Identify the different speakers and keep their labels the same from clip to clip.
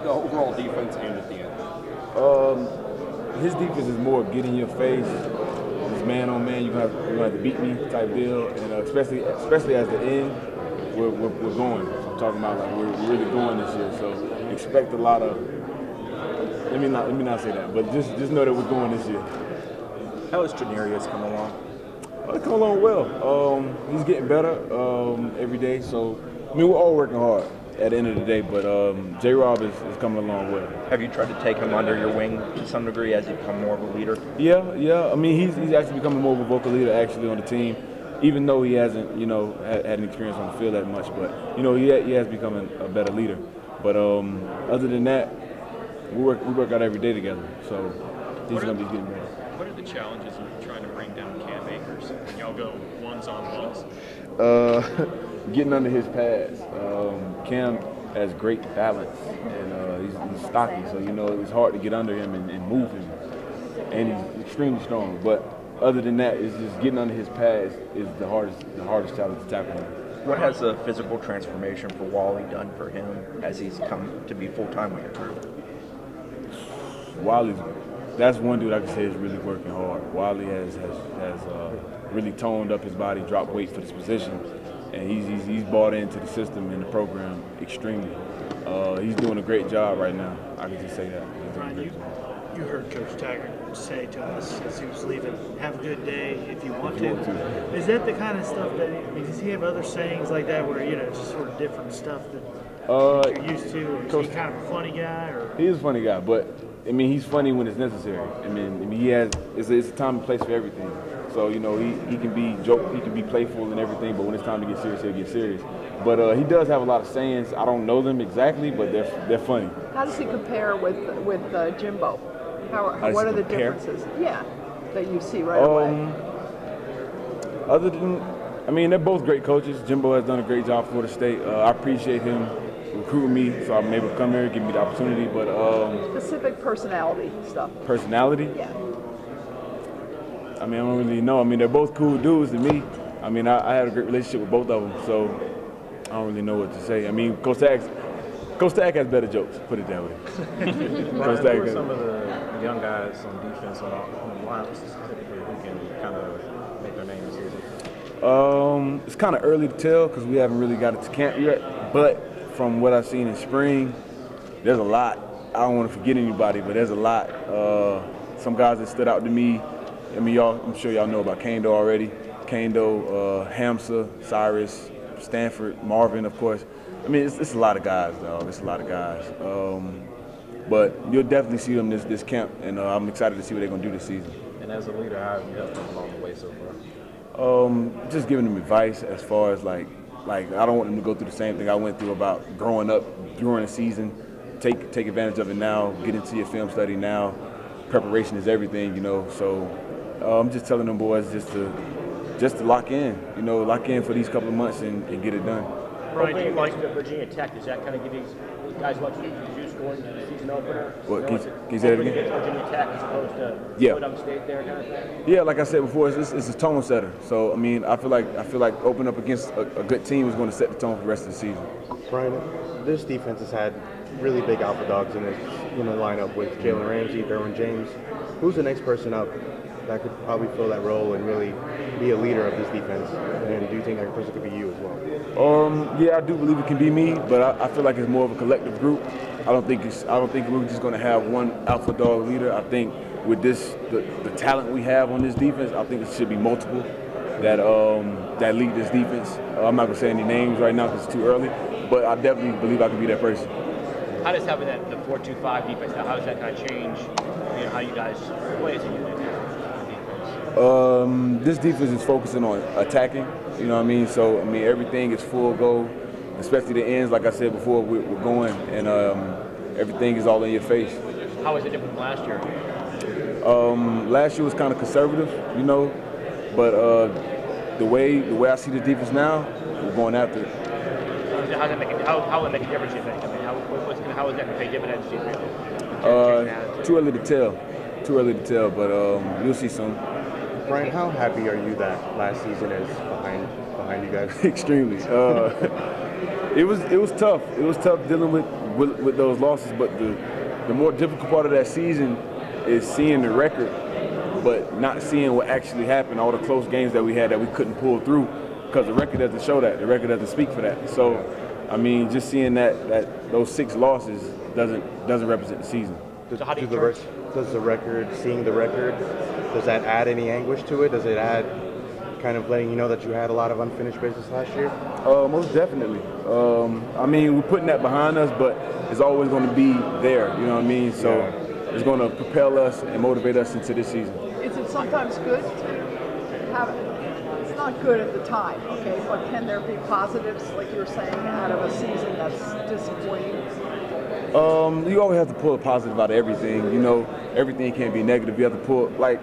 Speaker 1: the overall defense and at the end?
Speaker 2: His defense is more get in your face. It's man on man. You're gonna have to beat me type deal, and especially as the end, we're going. I'm talking about like we're really going this year. So expect a lot of. Let me not say that, but just know that we're going this year.
Speaker 3: How has Janarius come along?
Speaker 2: It's come along well. He's getting better every day. So I mean, we're all working hard at the end of the day, but J-Rob is coming along well.
Speaker 3: Have you tried to take him under your wing to some degree as you become more of a leader?
Speaker 2: Yeah. I mean, he's actually becoming more of a vocal leader actually on the team, even though he hasn't, had an experience on the field that much. But he has become a better leader. But other than that, we work out every day together. So he's going to be getting better.
Speaker 4: What are the challenges of trying to bring down Cam Akers when y'all go ones-on-ones?
Speaker 2: Getting under his pads. Cam has great balance, and he's stocky, so it's hard to get under him and move him. And he's extremely strong. But other than that, it's just getting under his pads is the hardest challenge to tackle him.
Speaker 3: What has a physical transformation for Wally done for him as he's come to be full-time with your group?
Speaker 2: Wally's, that's one dude I can say is really working hard. Wally has really toned up his body, dropped weight for this position, and he's bought into the system and the program extremely. He's doing a great job right now. I can just say that.
Speaker 5: Ryan, you heard Coach Taggart say to us as he was leaving, "Have a good day if you want to." Is that the kind of stuff does he have other sayings like that where it's just sort of different stuff that you're used to? Or is he kind of a funny guy? Or?
Speaker 2: He is a funny guy, but I mean he's funny when it's necessary. I mean he has it's a time and place for everything. So he can be he can be playful and everything, but when it's time to get serious, he'll get serious. But he does have a lot of sayings. I don't know them exactly, but they're funny.
Speaker 6: How does he compare with Jimbo? What are the differences? Yeah, that you see right away.
Speaker 2: Other than, they're both great coaches. Jimbo has done a great job for Florida State. I appreciate him recruiting me, so I'm able to come here, give me the opportunity. But
Speaker 6: specific personality stuff.
Speaker 2: Personality?
Speaker 6: Yeah.
Speaker 2: I don't really know. They're both cool dudes to me. I had a great relationship with both of them, so I don't really know what to say. Coach Tag has better jokes, put it that way.
Speaker 7: Coach Tag, who are some of the young guys on defense on the line specifically who can kind of make their name this season?
Speaker 2: It's kind of early to tell because we haven't really got it to camp yet, but from what I've seen in spring, there's a lot. I don't want to forget anybody, but there's a lot. Some guys that stood out to me, I'm sure y'all know about Kando already. Kando, Hamza, Cyrus, Stanford, Marvin, of course. It's a lot of guys, dog. It's a lot of guys. But you'll definitely see them this camp, and I'm excited to see what they're going to do this season.
Speaker 7: And as a leader, how have you helped them along the way so far?
Speaker 2: Just giving them advice as far as like I don't want them to go through the same thing I went through about growing up during the season. Take advantage of it now. Get into your film study now. Preparation is everything, So I'm just telling them boys just to lock in, lock in for these couple of months and get it done.
Speaker 8: Brian, do you like the Virginia Tech? Does that kind of give these guys much juice going into the season opener?
Speaker 2: What, can you say that again?
Speaker 8: Virginia Tech as opposed to Florida State there kind of thing?
Speaker 2: Yeah, like I said before, it's a tone setter. So I feel like opening up against a good team is going to set the tone for the rest of the season.
Speaker 9: Brian, this defense has had really big alpha dogs in its lineup with Jalen Ramsey, Derwin James. Who's the next person up that could probably fill that role and really be a leader of this defense? And do you think that person could be you as well?
Speaker 2: Yeah, I do believe it can be me, but I feel like it's more of a collective group. I don't think we're just going to have one alpha dog leader. I think with the talent we have on this defense, I think it should be multiple that lead this defense. I'm not going to say any names right now because it's too early, but I definitely believe I can be that person.
Speaker 8: How does having the 4-2-5 defense, how does that kind of change how you guys play as a unit?
Speaker 2: This defense is focusing on attacking, So, everything is full go, especially the ends. Like I said before, we're going, and everything is all in your face.
Speaker 8: How is it different from last year?
Speaker 2: Last year was kind of conservative, but the way I see the defense now, we're going after it.
Speaker 8: How will it make a difference, you think? How is that going to pay dividends, do you think?
Speaker 2: Too early to tell, but you'll see soon.
Speaker 9: Brian, how happy are you that last season is behind you guys?
Speaker 2: Extremely. It was tough. It was tough dealing with with those losses. But the more difficult part of that season is seeing the record, but not seeing what actually happened, all the close games that we had that we couldn't pull through, because the record doesn't show that. The record doesn't speak for that. So, I mean, just seeing that those 6 losses doesn't represent the season.
Speaker 8: So how do you
Speaker 9: Does the record, seeing the record, does that add any anguish to it? Does it add kind of letting you know that you had a lot of unfinished business last year?
Speaker 2: Most definitely. I mean, we're putting that behind us, but it's always going to be there. You know what I mean? So it's going to propel us and motivate us into this season.
Speaker 6: Is it sometimes good to have it? It's not good at the time, okay, but can there be positives, like you were saying, out of a season that's disappointing?
Speaker 2: You always have to pull a positive out of everything. You know, everything can't be negative. You have to pull, like,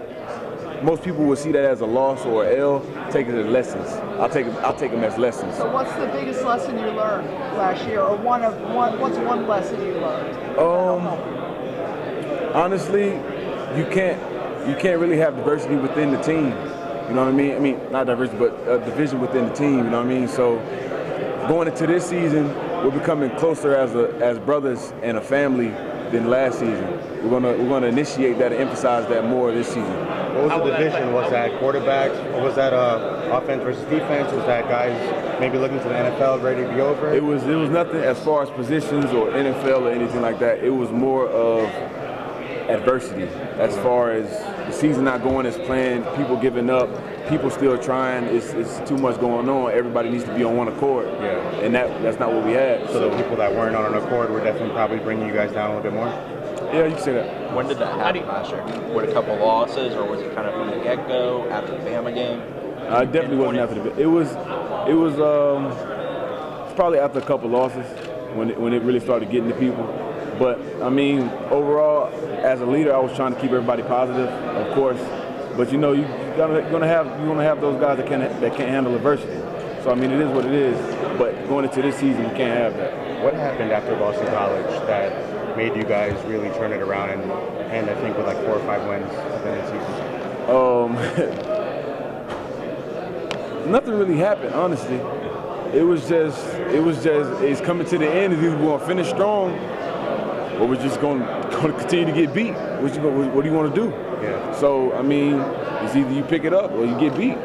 Speaker 2: most people would see that as a loss or an L, take it as lessons. I'll take them as lessons.
Speaker 6: So what's the biggest lesson you learned last year, or what's one lesson you learned?
Speaker 2: Honestly, you can't really have diversity within the team. You know what I mean? I mean, not diversity, but division within the team. You know what I mean? So going into this season, we're becoming closer as brothers and a family than last season. We're gonna initiate that and emphasize that more this season.
Speaker 9: What was the division? Was that quarterbacks? Or was that offense versus defense? Was that guys maybe looking to the NFL ready to be over?
Speaker 2: It was nothing as far as positions or NFL or anything like that. It was more of adversity as far as the season not going as planned, people giving up, people still trying. It's too much going on. Everybody needs to be on one accord.
Speaker 9: Yeah.
Speaker 2: And that's not what we had.
Speaker 9: So the people that weren't on an accord were definitely probably bringing you guys down a little bit more?
Speaker 2: Yeah, you can say that.
Speaker 3: When did that happen last year? With a couple losses, or was it kind of from the get-go after the Bama game?
Speaker 2: It definitely wasn't after the. It was probably after a couple losses when it really started getting to people. But I mean, overall, as a leader, I was trying to keep everybody positive, of course. But you know, you're gonna have those guys that can't handle adversity. So I mean, it is what it is. But going into this season, you can't have that.
Speaker 9: What happened after Boston College that made you guys really turn it around and I think with like 4 or 5 wins at the end of the season?
Speaker 2: Nothing really happened, honestly. It was just it's coming to the end. Either we're gonna finish strong, or we're just going to continue to get beat. What do you want to do?
Speaker 9: Yeah.
Speaker 2: So I mean, it's either you pick it up or you get beat.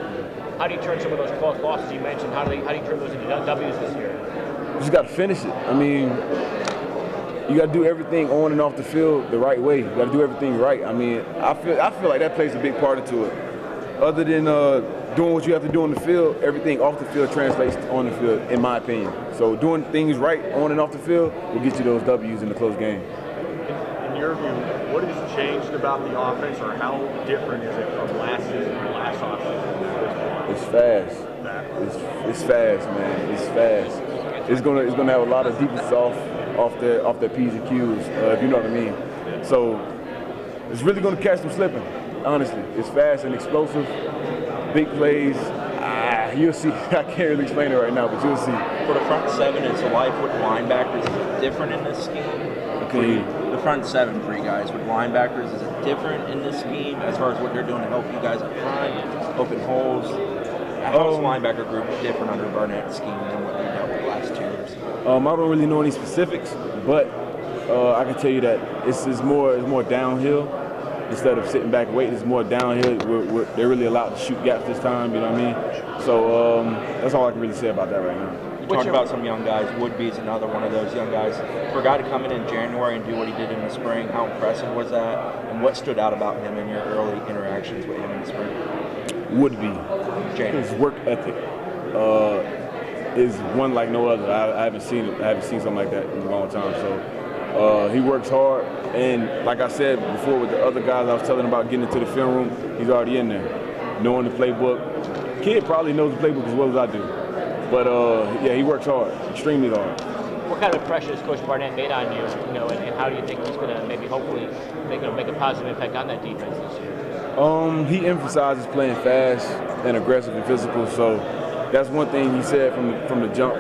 Speaker 8: How do you turn some of those close losses you mentioned? How do you turn those into W's this year?
Speaker 2: You just got to finish it. I mean, you got to do everything on and off the field the right way. You got to do everything right. I mean, I feel like that plays a big part into it. Other than doing what you have to do on the field, everything off the field translates on the field, in my opinion. So doing things right on and off the field will get you those W's in the close game.
Speaker 4: In your view, what has changed about the offense, or how different is it from last season or last offseason?
Speaker 2: It's fast. It's fast, man. It's fast. It's gonna have a lot of deepness off their P's and Q's, if you know what I mean. So it's really gonna catch them slipping. Honestly, it's fast and explosive, big plays. You'll see. I can't really explain it right now, but you'll see.
Speaker 3: For the front seven, it's life with linebackers. Is it different in this scheme?
Speaker 2: Okay.
Speaker 3: The front seven for you guys with linebackers, is it different in this scheme as far as what they're doing to help you guys up front, open holes? How is linebacker group different under Barnett's scheme than what you dealt with the last 2 years?
Speaker 2: I don't really know any specifics, but I can tell you that it's more downhill. Instead of sitting back waiting, it's more downhill. They're really allowed to shoot gaps this time, you know what I mean? So that's all I can really say about that right now.
Speaker 3: You talked about some young guys. Woodby's another one of those young guys. For a guy to come in January and do what he did in the spring, how impressive was that? And what stood out about him in your early interactions with him in the spring?
Speaker 2: Woodby, his work ethic is one like no other. I haven't seen something like that in a long time. So he works hard, and like I said before with the other guys I was telling about getting into the film room, he's already in there, knowing the playbook. Kid probably knows the playbook as well as I do. But yeah, he works hard, extremely hard.
Speaker 8: What kind of pressure has Coach Barnett made on you, and how do you think he's going to maybe hopefully make a positive impact on that defense this year?
Speaker 2: He emphasizes playing fast and aggressive and physical. So that's one thing he said from the jump,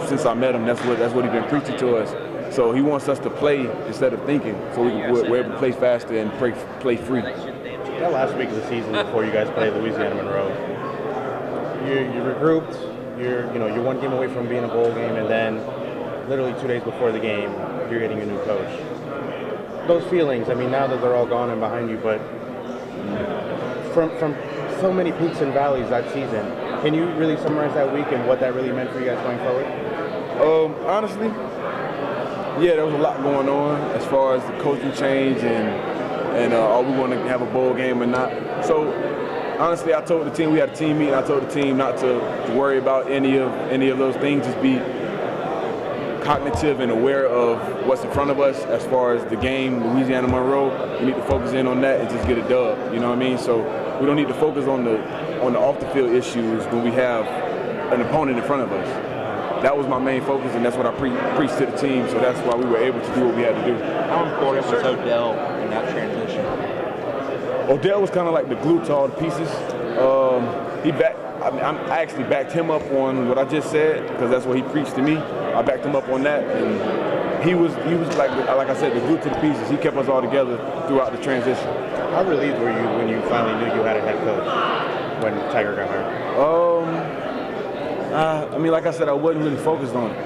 Speaker 2: since I met him. That's what he's been preaching to us. So he wants us to play instead of thinking, so we're able to play faster and play free.
Speaker 9: That last week of the season before you guys played Louisiana Monroe, you regrouped. You're one game away from being a bowl game, and then literally 2 days before the game, you're getting a new coach. Those feelings, I mean, now that they're all gone and behind you, but from so many peaks and valleys that season, can you really summarize that week and what that really meant for you guys going forward?
Speaker 2: Honestly, yeah, there was a lot going on as far as the coaching change and are we going to have a bowl game or not. So honestly, I told the team, we had a team meeting, I told the team not to worry about any of those things, just be cognitive and aware of what's in front of us as far as the game, Louisiana Monroe. We need to focus in on that and just get a dub, you know what I mean? So we don't need to focus on the off the field issues when we have an opponent in front of us. That was my main focus, and that's what I preached to the team, so that's why we were able to do what we had to do.
Speaker 3: How important was Odell in that transition?
Speaker 2: Odell was kind of like the glue to all the pieces. I actually backed him up on what I just said, because that's what he preached to me. I backed him up on that, and he was like I said, the glue to the pieces. He kept us all together throughout the transition.
Speaker 9: How relieved were you when you finally knew you had a head coach when Tiger got hurt?
Speaker 2: I mean, like I said, I wasn't really focused on it.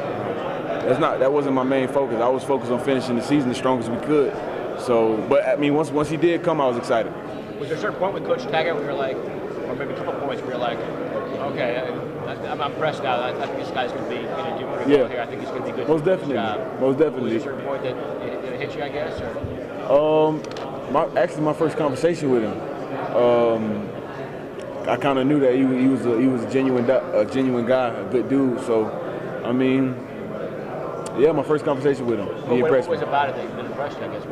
Speaker 2: That wasn't my main focus. I was focused on finishing the season as strong as we could. So, but I mean, once he did come, I was excited.
Speaker 8: Was there a certain point with Coach Taggart where you're like, or maybe a couple points where you're like, okay, I'm impressed now. I think this guy's going to do pretty well here. I think he's going to be good.
Speaker 2: Most definitely. Most definitely.
Speaker 8: Was there a certain point that it hit you, I guess? Or?
Speaker 2: Actually, my first conversation with him, I kind of knew that he was a genuine guy, a good dude. So, I mean, yeah, my first conversation with him, he impressed me.
Speaker 8: What was about it that impressed you, I guess?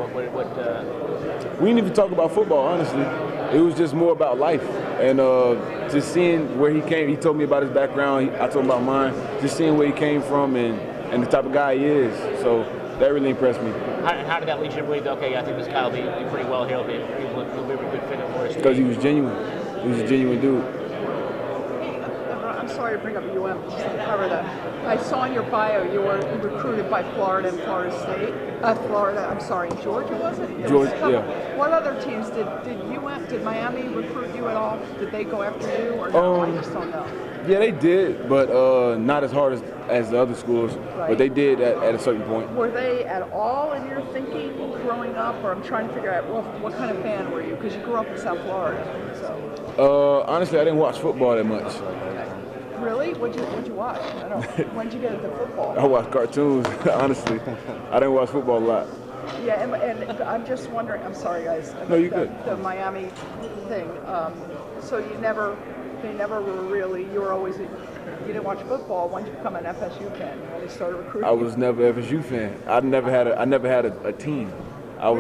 Speaker 2: We didn't even talk about football, honestly. It was just more about life and just seeing where he came. He told me about his background. I told him about mine. Just seeing where he came from and the type of guy he is. So that really impressed me.
Speaker 8: How did that lead you to believe, okay, I think this guy will be pretty well here. He'll be a good fit for us?
Speaker 2: Because he was genuine. He was a genuine dude.
Speaker 6: I'm sorry to bring up UM, just to cover that. I saw in your bio you were recruited by Florida and Florida State. Georgia, was it?
Speaker 2: Georgia, yeah.
Speaker 6: What other teams did Miami recruit you at all? Did they go after you or no? I just don't know.
Speaker 2: Yeah, they did, but not as hard as the other schools. Right. But they did at a certain point.
Speaker 6: Were they at all in your thinking growing up, or I'm trying to figure out what kind of fan were you? Because you grew up in South Florida, so.
Speaker 2: Honestly, I didn't watch football that much.
Speaker 6: Okay. Really? What'd you watch? I don't know. When'd you get into football?
Speaker 2: I watched cartoons, honestly. I didn't watch football a lot.
Speaker 6: Yeah, and I'm just wondering, I'm sorry guys.
Speaker 2: No, you're good.
Speaker 6: The Miami thing. So they never were really, you didn't watch football. When did you become an FSU fan? When they started recruiting?
Speaker 2: I was never an FSU fan. I never had a team. I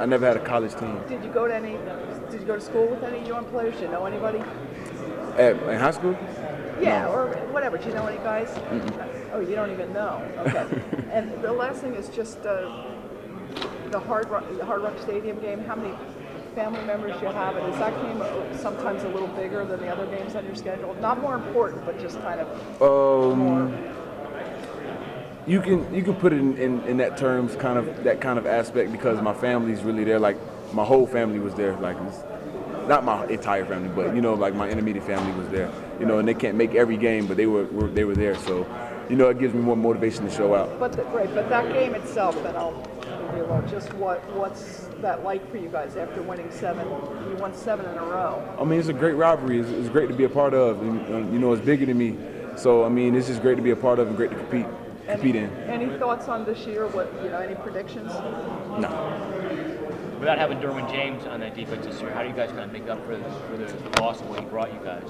Speaker 2: never had a college team.
Speaker 6: Did you go to school with any UM players? Did you know anybody?
Speaker 2: In high school?
Speaker 6: Yeah,
Speaker 2: No.
Speaker 6: or whatever. Do you know any guys?
Speaker 2: Mm-mm.
Speaker 6: Oh, you don't even know. Okay. And the last thing is just the Hard Rock Stadium game. How many family members do you have? And is that game sometimes a little bigger than the other games on your schedule? Not more important, but just kind of more.
Speaker 2: You can put it in that terms, that kind of aspect, because my family's really there. Like my whole family was there. Like not my entire family, but like my intermediate family was there. And they can't make every game, but they were there. So, it gives me more motivation to show out.
Speaker 6: But that game itself, and I'll leave you alone. Just what's that like for you guys after winning 7? You won 7 in a row.
Speaker 2: I mean, it's a great rivalry. It's great to be a part of. And, it's bigger than me. So I mean, it's just great to be a part of and great to compete in.
Speaker 6: Any thoughts on this year? Any predictions?
Speaker 2: No.
Speaker 8: Without having Derwin James on that defense this year, how do you guys kind of make up for the loss of what he brought you guys?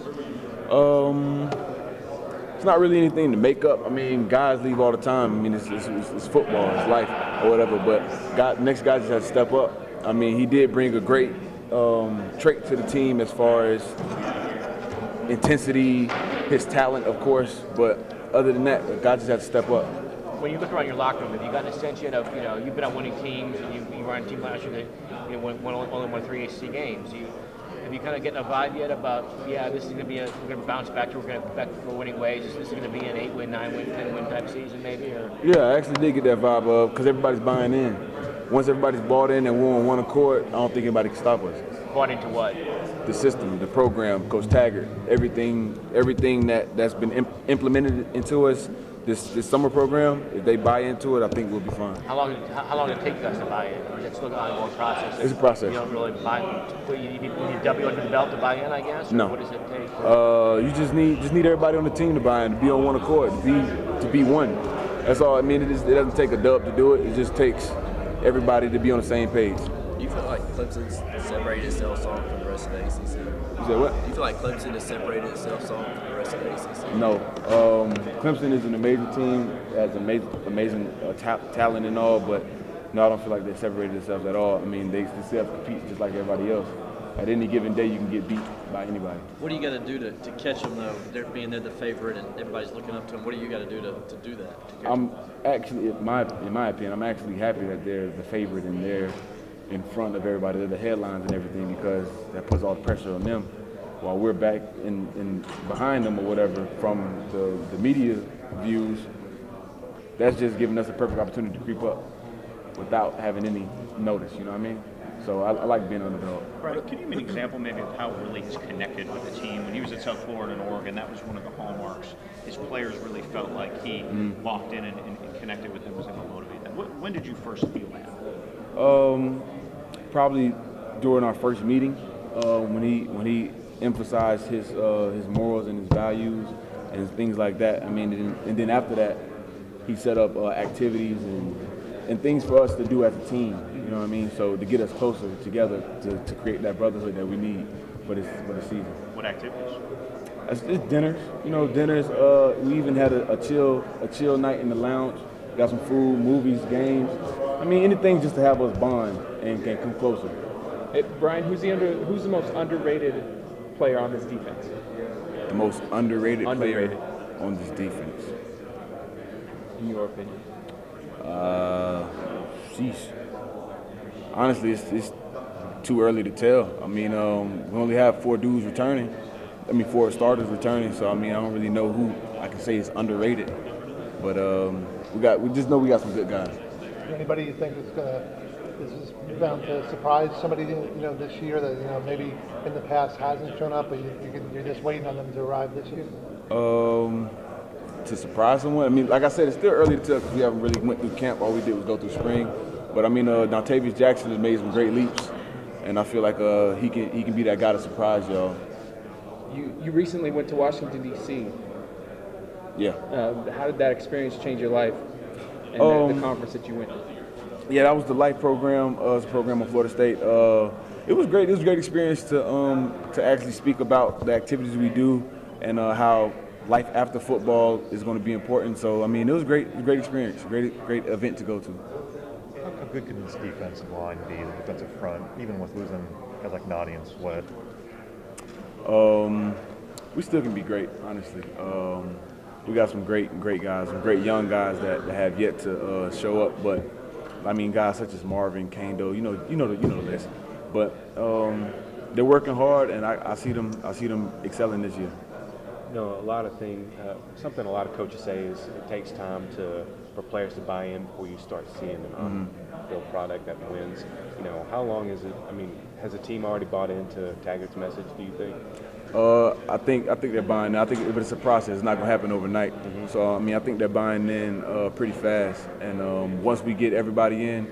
Speaker 2: It's not really anything to make up. I mean, guys leave all the time. I mean, it's football, it's life, or whatever. But next guy just has to step up. I mean, he did bring a great trait to the team as far as intensity, his talent, of course. But other than that, guys just have to step up.
Speaker 8: When you look around your locker room, have you gotten a sense yet of, you've been on winning teams, and you were on a team last year that only won 3 ACC games. Have you kind of getting a vibe yet about, this is going to be we're going to bounce back, we're going to back for winning ways, this is going to be an 8-win, 9-win, 10-win type season maybe? Or?
Speaker 2: Yeah, I actually did get that vibe of, because everybody's buying in. Once everybody's bought in and we're on one accord, I don't think anybody can stop us.
Speaker 8: Bought into what?
Speaker 2: The system, the program, Coach Taggart, everything that's been implemented into us, this summer program, if they buy into it, I think we'll be fine.
Speaker 8: How long did it take you guys to buy in? Or is it still an ongoing process?
Speaker 2: It's a process.
Speaker 8: You don't really buy. You need W under the belt to buy in, I guess. Or
Speaker 2: No.
Speaker 8: What does it take?
Speaker 2: You just need everybody on the team to buy in, to be on one accord, to be one. That's all. I mean, it doesn't take a dub to do it. It just takes everybody to be on the same page.
Speaker 10: Do you feel like Clemson's separated itself some from the rest of the ACC?
Speaker 2: You said what?
Speaker 10: Do you feel like Clemson has separated itself some from the rest of the ACC?
Speaker 2: No. Clemson is an amazing team, has amazing talent and all, but no, I don't feel like they separated themselves at all. I mean, they still have to compete just like everybody else. At any given day, you can get beat by anybody.
Speaker 10: What do you got to do to catch them, though? They're the favorite and everybody's looking up to them. What do you got to do to do that?
Speaker 2: I'm actually, in my opinion, I'm actually happy that they're the favorite and they're in front of everybody. They're the headlines and everything because that puts all the pressure on them. While we're back in behind them or whatever from the media views, that's just giving us a perfect opportunity to creep up without having any notice, you know what I mean? So I like being underdog.
Speaker 1: Right. Can you give me an example maybe of how really he's connected with the team? When he was at South Florida and Oregon, that was one of the hallmarks. His players really felt like he locked in and connected with them, was able to motivate them. When did you first feel that?
Speaker 2: Probably during our first meeting, when he emphasized his morals and his values and things like that. I mean, and then after that, he set up activities and things for us to do as a team. You know what I mean? So to get us closer together to create that brotherhood that we need for the season.
Speaker 1: What activities?
Speaker 2: It's dinners. You know, dinners. We even had a chill night in the lounge. Got some food, movies, games. I mean, anything just to have us bond and can come closer.
Speaker 11: Hey, Brian, who's the most underrated player on this defense?
Speaker 2: The most underrated player on this defense.
Speaker 11: In your opinion?
Speaker 2: Sheesh. Honestly, it's too early to tell. I mean, we only have 4 starters returning. So I mean, I don't really know who I can say is underrated. But we just know we got some good guys.
Speaker 12: Anybody you think is bound to surprise somebody this year that maybe in the past hasn't shown up, but you're just waiting on them to arrive this year?
Speaker 2: To surprise someone? I mean, like I said, it's still early to tell because we haven't really went through camp. All we did was go through spring. But I mean, Dontavius Jackson has made some great leaps, and I feel like he can be that guy to surprise y'all.
Speaker 11: You recently went to Washington, D.C.
Speaker 2: Yeah.
Speaker 11: How did that experience change your life and the conference that you went to?
Speaker 2: Yeah, that was the Life program. It was a program at Florida State. It was great. It was a great experience to actually speak about the activities we do and how life after football is going to be important. So I mean, it was great. It was a great experience. Great event to go to.
Speaker 13: How good can this defensive line be, the defensive front, even with losing guys like Noddy and Sweat?
Speaker 2: We still can be great, honestly. We got some great guys, some great young guys that have yet to show up. But I mean, guys such as Marvin, Kando, you know the list. But they're working hard, and I see them excelling this year.
Speaker 7: You know, a lot of things, something a lot of coaches say is it takes time for players to buy in before you start seeing an on-field product that wins. You know, how long is it? I mean, has the team already bought into Taggart's message, do you think?
Speaker 2: I think they're buying in. I think but it's a process. It's not going to happen overnight. So, I mean, I think they're buying in pretty fast. And once we get everybody in,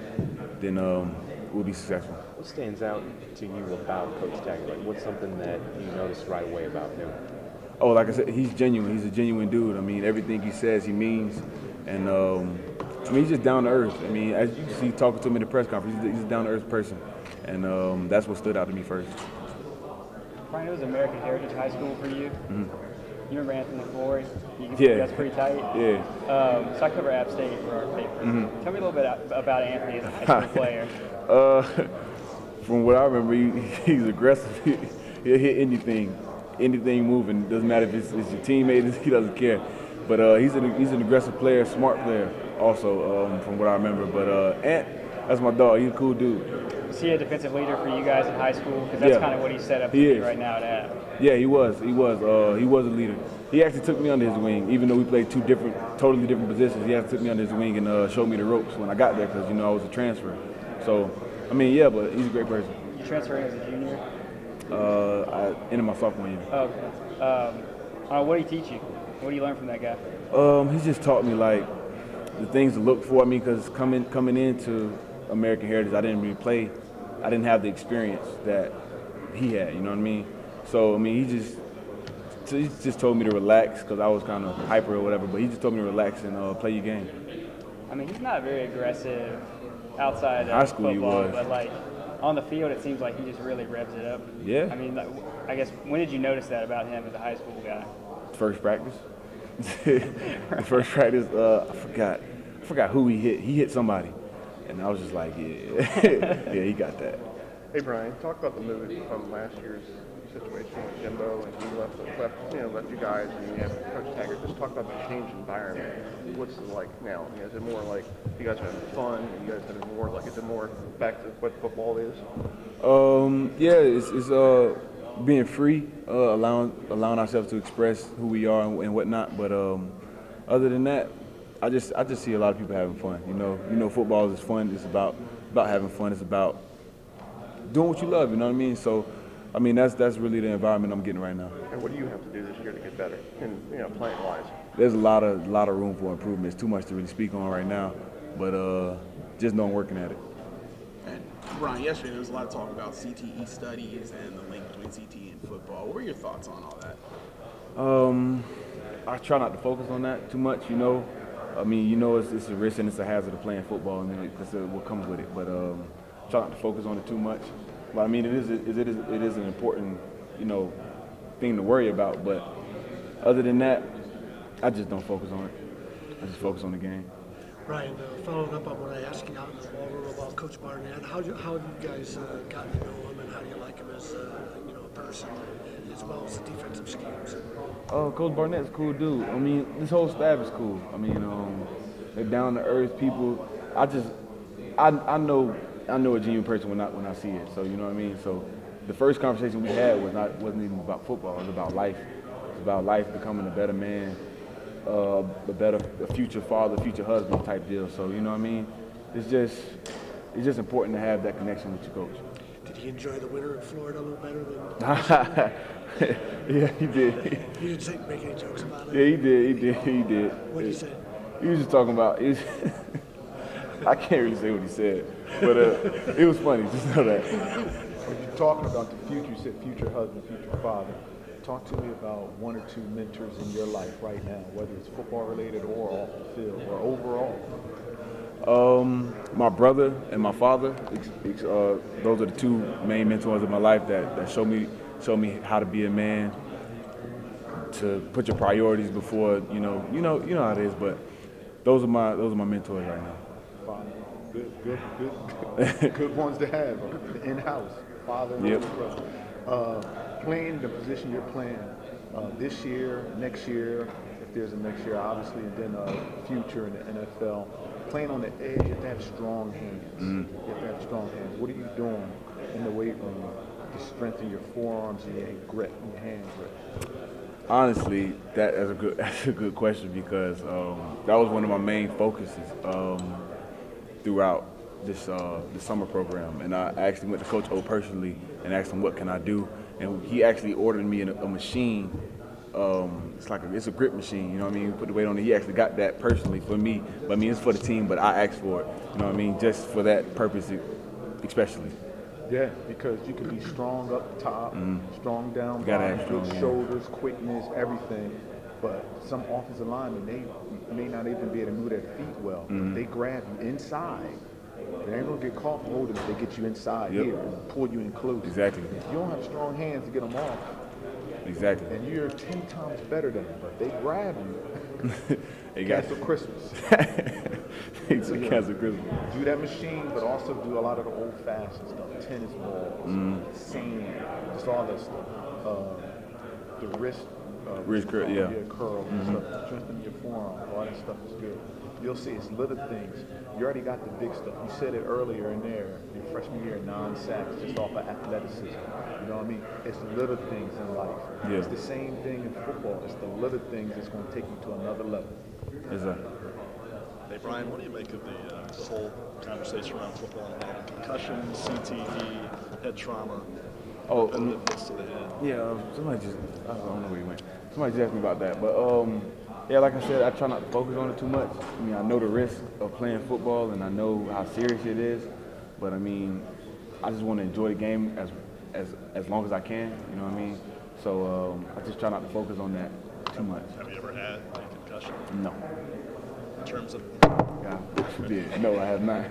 Speaker 2: then we'll be successful.
Speaker 7: What stands out to you about Coach Taggart? Like, what's something that you noticed right away about him?
Speaker 2: Oh, like I said, he's genuine. He's a genuine dude. I mean, everything he says, he means. And, I mean, he's just down to earth. I mean, as you see talking to him in the press conference, he's a down to earth person. And that's what stood out to me first.
Speaker 14: Brian, it was American Heritage High School for you. You remember Anthony Flory?
Speaker 2: Yeah.
Speaker 14: That's pretty tight.
Speaker 2: Yeah.
Speaker 14: So I cover App State for our paper. Tell me a little bit about Anthony as a high school player.
Speaker 2: From what I remember, he's aggressive. He'll hit anything moving. Doesn't matter if it's your teammate. He doesn't care. But he's an aggressive player, smart player also, from what I remember. But Ant, that's my dog. He's a cool dude.
Speaker 14: Was he a defensive leader for you guys in high school? Because that's kind of what he's set up to be right now at App.
Speaker 2: Yeah, he was. He was a leader. He actually took me under his wing, even though we played two totally different positions. He actually took me under his wing and showed me the ropes when I got there because I was a transfer. So, I mean, yeah, but he's a great person.
Speaker 14: You transferred as a junior?
Speaker 2: I ended my sophomore year.
Speaker 14: Okay. What did he teach you? What do you learn from that guy?
Speaker 2: He just taught me like the things to look for. I mean, because coming into American Heritage, I didn't really play. I didn't have the experience that he had. You know what I mean? So I mean, he just told me to relax because I was kind of hyper or whatever. But he just told me to relax and play your game.
Speaker 14: I mean, he's not very aggressive outside
Speaker 2: High
Speaker 14: of
Speaker 2: school
Speaker 14: football,
Speaker 2: he was.
Speaker 14: but like on the field, it seems like he just really revs it up.
Speaker 2: Yeah.
Speaker 14: I mean, like, I guess when did you notice that about him as a high school guy?
Speaker 2: First practice. The first practice, I forgot who he hit. He hit somebody, and I was just like, yeah, yeah, he got that.
Speaker 15: Hey Brian, talk about the move from last year's situation with Jimbo, and he left you guys, and you have Coach Taggart. Just talk about the changed environment. What's it like now? I mean, is it more like you guys are having fun? You guys having more like, is it more back to what football is?
Speaker 2: Yeah, it's being free, allowing ourselves to express who we are and whatnot. But other than that, I just see a lot of people having fun. You know, football is fun. It's about having fun. It's about doing what you love. You know what I mean? So, I mean that's really the environment I'm getting right now.
Speaker 15: And what do you have to do this year to get better? And playing wise.
Speaker 2: There's a lot of room for improvement. It's too much to really speak on right now, but just know I'm working at it.
Speaker 16: And Brian, yesterday there was a lot of talk about CTE studies and the link between CTE and football. What were your thoughts on all that?
Speaker 2: I try not to focus on that too much. I mean, it's a risk and it's a hazard of playing football, and that's what comes with it. But try not to focus on it too much. But I mean, it is an important thing to worry about. But other than that, I just don't focus on it. I just focus on the game.
Speaker 17: Ryan, following up on what I asked you out in the ballroom about Coach Barnett, how have you guys gotten to know him, and how do you like him as a person, as well as the defensive schemes?
Speaker 2: Coach Barnett's a cool dude. I mean, this whole staff is cool. I mean, they're down to earth people. I know a genuine person when I see it. So you know what I mean. So the first conversation we had wasn't even about football. It was about life. It's about life, becoming a better man, a future father, future husband type deal. So you know what I mean. It's just important to have that connection with your coach.
Speaker 17: Did he enjoy the winter in Florida a little better than?
Speaker 2: Yeah, he did.
Speaker 17: You didn't make any jokes about it?
Speaker 2: Yeah, he did.
Speaker 17: What did he say?
Speaker 2: He was just talking about. I can't really say what he said, but it was funny. Just know that.
Speaker 18: When you're talking about the future, you said future husband, future father. Talk to me about one or two mentors in your life right now, whether it's football related or off the field or overall.
Speaker 2: My brother and my father. Those are the two main mentors in my life that show me how to be a man, to put your priorities before you know how it is. But those are my mentors right now.
Speaker 18: Good ones to have in-house, father and
Speaker 2: yep.
Speaker 18: brother. Playing the position you're playing this year, next year, if there's a next year, obviously, and then future in the NFL. Playing on the edge, you have to have strong hands. You have to have strong hands. What are you doing in the weight room to strengthen your forearms and your grip and your hand grip?
Speaker 2: Honestly, that's a good question, because that was one of my main focuses throughout this summer program. And I actually went to Coach O personally and asked him, what can I do? And he actually ordered me a machine. It's a grip machine, you know what I mean? We put the weight on it. He actually got that personally for me. But I mean, it's for the team, but I asked for it, you know what I mean? Just for that purpose, especially.
Speaker 18: Yeah, because you can be strong up top, strong down
Speaker 2: bottom,
Speaker 18: good shoulders, quickness, everything. But some offensive linemen, they may not even be able to move their feet well. They grab you inside. They ain't gonna get caught holding if they get you inside here and pull you in close.
Speaker 2: Exactly.
Speaker 18: If you don't have strong hands to get them off.
Speaker 2: Exactly.
Speaker 18: And you're 10 times better than them, but they grab you.
Speaker 2: They
Speaker 18: cancel Christmas.
Speaker 2: Cancel Christmas.
Speaker 18: Do that machine, but also do a lot of the old-fashioned stuff. Tennis balls, sand, just all that stuff. The wrist
Speaker 2: curl,
Speaker 18: curl, stuff, strengthen your forearm. All that stuff is good. You'll see it's little things. You already got the big stuff. You said it earlier in there, your freshman year, 9 sacks, just off of athleticism. You know what I mean? It's the little things in life.
Speaker 2: Yeah.
Speaker 18: It's the same thing in football. It's the little things that's going to take you to another level.
Speaker 2: Exactly.
Speaker 19: Hey, Brian, what do you make of the whole conversation around football and concussions, CTE, head trauma?
Speaker 2: Oh,
Speaker 19: repetitiveness to the head?
Speaker 2: Yeah, somebody just, I don't know where he went. Somebody just asked me about that, but yeah, like I said, I try not to focus on it too much. I mean, I know the risk of playing football, and I know how serious it is. But I mean, I just want to enjoy the game as long as I can. You know what I mean? So I just try not to focus on that too much.
Speaker 19: Have you ever had a concussion?
Speaker 2: No.
Speaker 19: In terms of
Speaker 2: God forbid. No, I have not.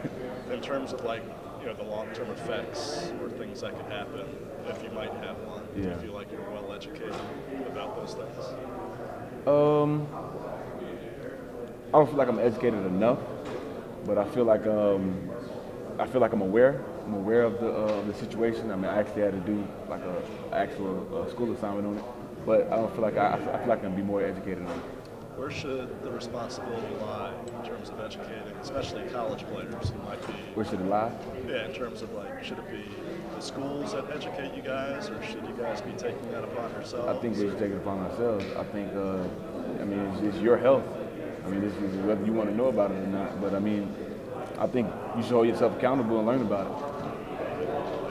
Speaker 19: In terms of like, you know, the long-term effects or things that could happen if you might have one, do you feel like you're well educated about those things?
Speaker 2: I don't feel like I'm educated enough, but I feel like I'm aware. I'm aware of the situation. I mean, I actually had to do like an actual school assignment on it, but I don't feel like I feel like I can be more educated on it.
Speaker 19: Where should the responsibility lie in terms of educating, especially college players who might be?
Speaker 2: Where should it lie?
Speaker 19: Yeah, in terms of like, should it be the schools that educate you guys, or should you guys be taking that upon yourselves?
Speaker 2: I think we should take it upon ourselves. I think, I mean, it's your health. I mean, this is whether you want to know about it or not. But I mean, I think you should hold yourself accountable and learn about it.